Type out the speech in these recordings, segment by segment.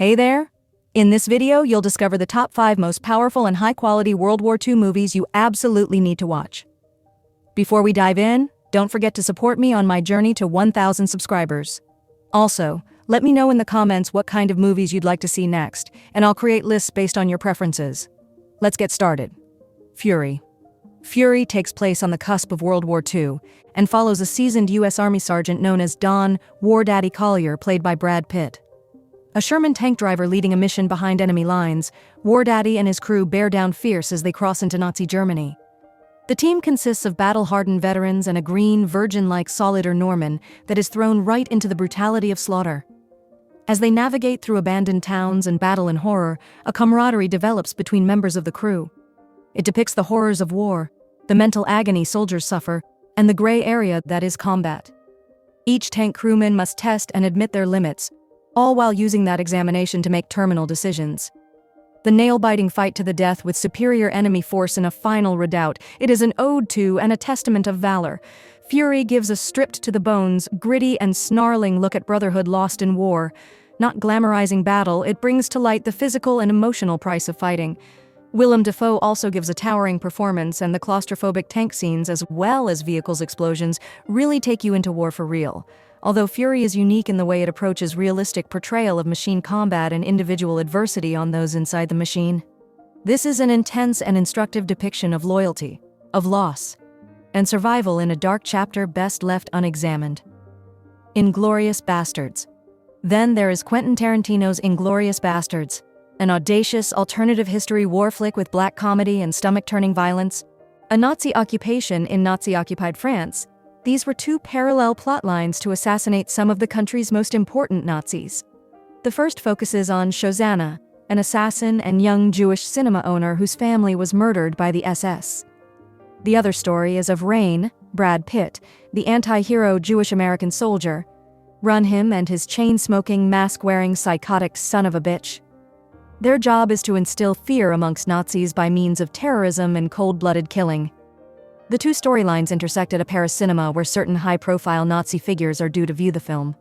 Hey there! In this video, you'll discover the top 5 most powerful and high-quality World War II movies you absolutely need to watch. Before we dive in, don't forget to support me on my journey to 1,000 subscribers. Also, let me know in the comments what kind of movies you'd like to see next, and I'll create lists based on your preferences. Let's get started. Fury. Fury takes place on the cusp of World War II and follows a seasoned U.S. Army sergeant known as Don "War Daddy" Collier, played by Brad Pitt. A Sherman tank driver leading a mission behind enemy lines, War Daddy and his crew bear down fierce as they cross into Nazi Germany. The team consists of battle-hardened veterans and a green, virgin-like Solider Norman that is thrown right into the brutality of slaughter. As they navigate through abandoned towns and battle in horror, a camaraderie develops between members of the crew. It depicts the horrors of war, the mental agony soldiers suffer, and the gray area that is combat. Each tank crewman must test and admit their limits, all while using that examination to make terminal decisions. The nail-biting fight to the death with superior enemy force in a final redoubt, it is an ode to and a testament of valor. Fury gives a stripped-to-the-bones, gritty and snarling look at brotherhood lost in war. Not glamorizing battle, it brings to light the physical and emotional price of fighting. Willem Dafoe also gives a towering performance, and the claustrophobic tank scenes, as well as vehicles' explosions, really take you into war for real. Although Fury is unique in the way it approaches realistic portrayal of machine combat and individual adversity on those inside the machine. This is an intense and instructive depiction of loyalty, of loss, and survival in a dark chapter best left unexamined. Inglorious Basterds. Then there is Quentin Tarantino's Inglorious Basterds, an audacious alternative history war flick with black comedy and stomach-turning violence. A Nazi occupation in Nazi-occupied France. These were two parallel plot lines to assassinate some of the country's most important Nazis. The first focuses on Shosanna, an assassin and young Jewish cinema owner whose family was murdered by the SS. The other story is of Rain, Brad Pitt, the anti-hero Jewish-American soldier. Run him and his chain-smoking, mask-wearing, psychotic son of a bitch. Their job is to instill fear amongst Nazis by means of terrorism and cold-blooded killing. The two storylines intersect at a Paris cinema where certain high-profile Nazi figures are due to view the film.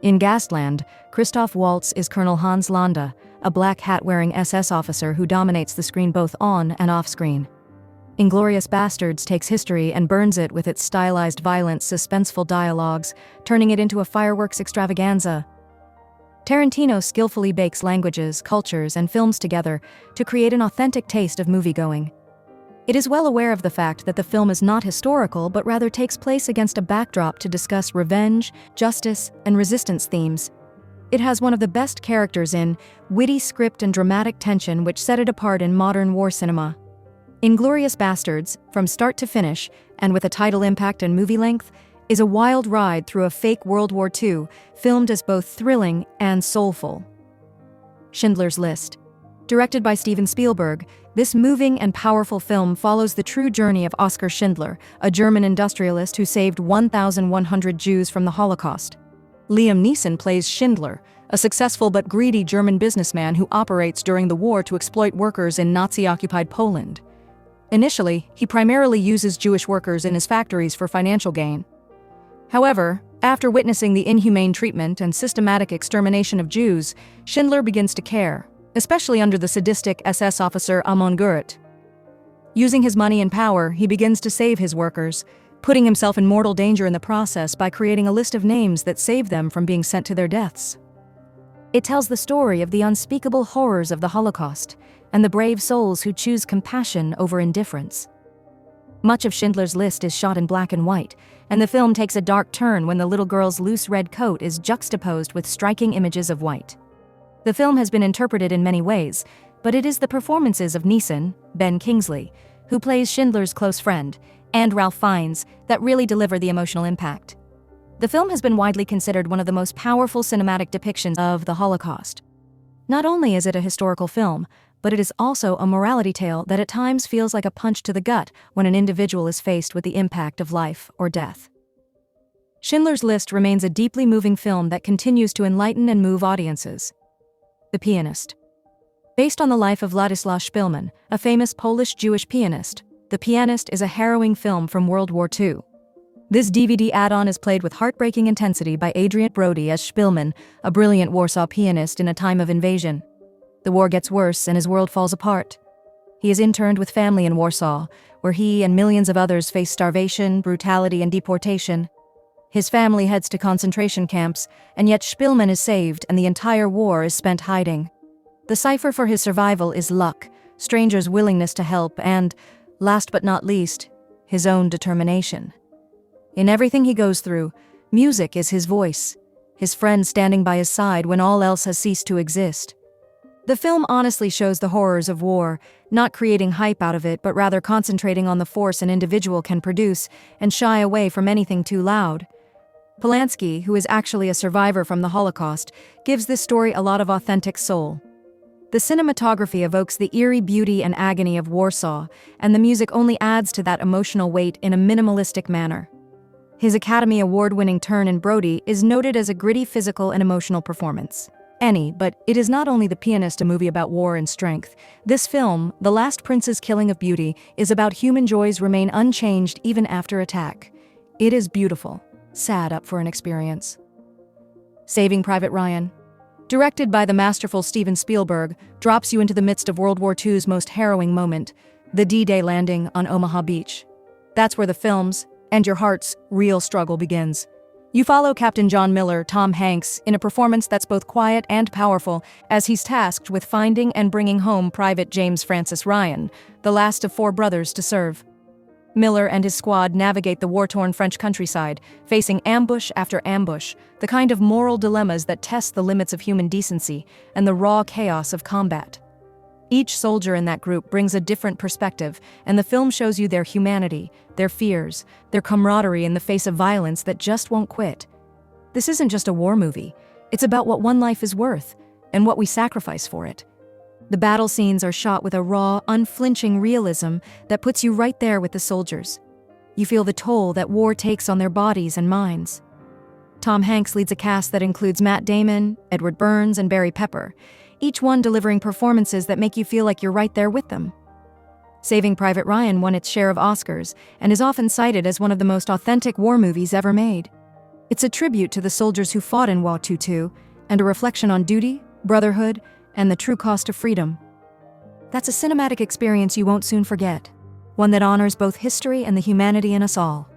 In Gasland, Christoph Waltz is Colonel Hans Landa, a black hat-wearing SS officer who dominates the screen both on and off-screen. Inglorious Basterds takes history and burns it with its stylized violence, suspenseful dialogues, turning it into a fireworks extravaganza. Tarantino skillfully bakes languages, cultures, and films together to create an authentic taste of moviegoing. It is well aware of the fact that the film is not historical but rather takes place against a backdrop to discuss revenge, justice, and resistance themes. It has one of the best characters in, witty script and dramatic tension which set it apart in modern war cinema. Inglorious Basterds, from start to finish, and with a title impact and movie length, is a wild ride through a fake World War II, filmed as both thrilling and soulful. Schindler's List. Directed by Steven Spielberg, this moving and powerful film follows the true journey of Oskar Schindler, a German industrialist who saved 1,100 Jews from the Holocaust. Liam Neeson plays Schindler, a successful but greedy German businessman who operates during the war to exploit workers in Nazi-occupied Poland. Initially, he primarily uses Jewish workers in his factories for financial gain. However, after witnessing the inhumane treatment and systematic extermination of Jews, Schindler begins to care, especially under the sadistic SS officer Amon Gurit. Using his money and power, he begins to save his workers, putting himself in mortal danger in the process by creating a list of names that save them from being sent to their deaths. It tells the story of the unspeakable horrors of the Holocaust and the brave souls who choose compassion over indifference. Much of Schindler's List is shot in black and white, and the film takes a dark turn when the little girl's loose red coat is juxtaposed with striking images of white. The film has been interpreted in many ways, but it is the performances of Neeson, Ben Kingsley, who plays Schindler's close friend, and Ralph Fiennes that really deliver the emotional impact. The film has been widely considered one of the most powerful cinematic depictions of the Holocaust. Not only is it a historical film, but it is also a morality tale that at times feels like a punch to the gut when an individual is faced with the impact of life or death. Schindler's List remains a deeply moving film that continues to enlighten and move audiences. The Pianist. Based on the life of Władysław Szpilman, a famous Polish Jewish pianist, The Pianist is a harrowing film from World War II. This DVD add-on is played with heartbreaking intensity by Adrian Brody as Spielmann, a brilliant Warsaw pianist in a time of invasion. The war gets worse and his world falls apart. He is interned with family in Warsaw, where he and millions of others face starvation, brutality, and deportation. His family heads to concentration camps, and yet Spielmann is saved and the entire war is spent hiding. The cipher for his survival is luck, strangers' willingness to help, and, last but not least, his own determination. In everything he goes through, music is his voice, his friend standing by his side when all else has ceased to exist. The film honestly shows the horrors of war, not creating hype out of it, but rather concentrating on the force an individual can produce and shy away from anything too loud. Polanski, who is actually a survivor from the Holocaust, gives this story a lot of authentic soul. The cinematography evokes the eerie beauty and agony of Warsaw, and the music only adds to that emotional weight in a minimalistic manner. His Academy Award-winning turn in Brody is noted as a gritty physical and emotional performance. But it is not only The Pianist, a movie about war and strength. This film, The Last Prince's Killing of Beauty, is about human joys remain unchanged even after attack. It is beautiful, sad up for an experience. Saving Private Ryan, directed by the masterful Steven Spielberg, drops you into the midst of World War II's most harrowing moment, the D-Day landing on Omaha Beach. That's where the film's, and your heart's, real struggle begins. You follow Captain John Miller, Tom Hanks, in a performance that's both quiet and powerful as he's tasked with finding and bringing home Private James Francis Ryan, the last of 4 brothers to serve. Miller and his squad navigate the war-torn French countryside, facing ambush after ambush, the kind of moral dilemmas that test the limits of human decency and the raw chaos of combat. Each soldier in that group brings a different perspective, and the film shows you their humanity, their fears, their camaraderie in the face of violence that just won't quit. This isn't just a war movie. It's about what one life is worth, and what we sacrifice for it. The battle scenes are shot with a raw, unflinching realism that puts you right there with the soldiers. You feel the toll that war takes on their bodies and minds. Tom Hanks leads a cast that includes Matt Damon, Edward Burns, and Barry Pepper, each one delivering performances that make you feel like you're right there with them. Saving Private Ryan won its share of Oscars and is often cited as one of the most authentic war movies ever made. It's a tribute to the soldiers who fought in World War II and a reflection on duty, brotherhood, and the true cost of freedom. That's a cinematic experience you won't soon forget, one that honors both history and the humanity in us all.